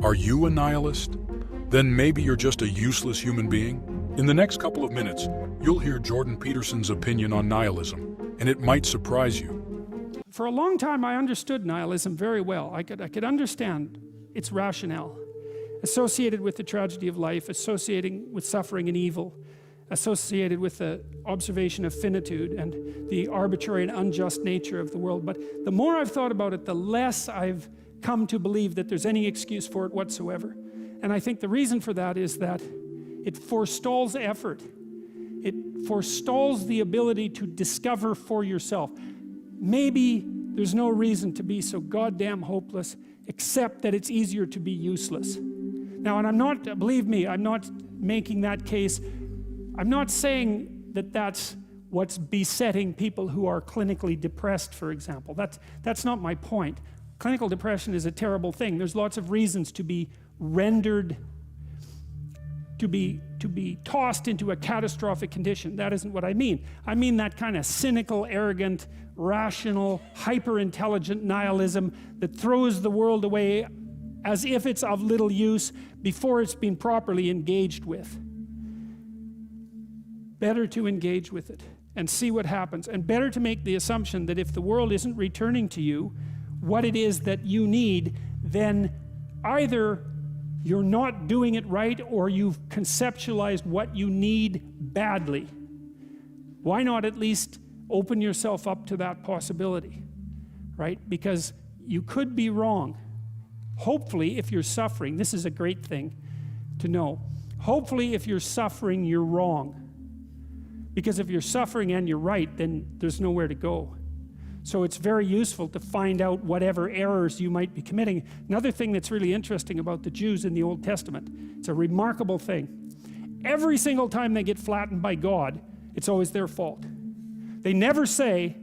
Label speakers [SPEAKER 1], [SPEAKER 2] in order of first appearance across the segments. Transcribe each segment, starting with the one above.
[SPEAKER 1] Are you a nihilist? Then maybe you're just a useless human being. In the next couple of minutes, you'll hear Jordan Peterson's opinion on nihilism, and it might surprise you.
[SPEAKER 2] For a long time I understood nihilism very well. I could understand its rationale, associated with the tragedy of life, associating with suffering and evil, associated with the observation of finitude and the arbitrary and unjust nature of the world. But the more I've thought about it, the less I've come to believe that there's any excuse for it whatsoever. And I think the reason for that is that it forestalls effort. It forestalls the ability to discover for yourself. Maybe there's no reason to be so goddamn hopeless, except that it's easier to be useless. Now, and I'm not, believe me, I'm not making that case. I'm not saying that that's what's besetting people who are clinically depressed, for example. That's not my point. Clinical depression is a terrible thing. There's lots of reasons to be rendered, to be tossed into a catastrophic condition. That isn't what I mean. I mean that kind of cynical, arrogant, rational, hyper-intelligent nihilism that throws the world away as if it's of little use before it's been properly engaged with. Better to engage with it and see what happens, and better to make the assumption that if the world isn't returning to you what it is that you need, then either you're not doing it right or you've conceptualized what you need badly. Why not at least open yourself up to that possibility, right? Because you could be wrong. Hopefully, if you're suffering, this is a great thing to know. Hopefully, if you're suffering, you're wrong. Because if you're suffering and you're right, then there's nowhere to go. So it's very useful to find out whatever errors you might be committing. Another thing that's really interesting about the Jews in the Old Testament, it's a remarkable thing. Every single time they get flattened by God, it's always their fault. They never say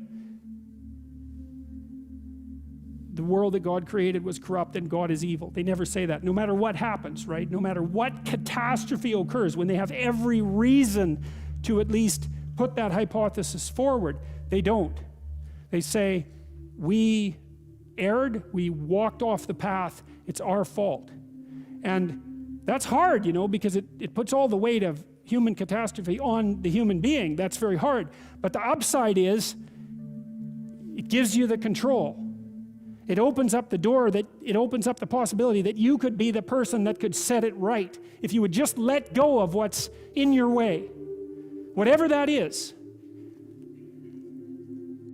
[SPEAKER 2] the world that God created was corrupt and God is evil. They never say that, no matter what happens, right? No matter what catastrophe occurs, when they have every reason to at least put that hypothesis forward, they don't. They say, we erred, we walked off the path, it's our fault. And that's hard, you know, because it puts all the weight of human catastrophe on the human being. That's very hard. But the upside is, it gives you the control. It opens up the door, it opens up the possibility that you could be the person that could set it right if you would just let go of what's in your way. Whatever that is.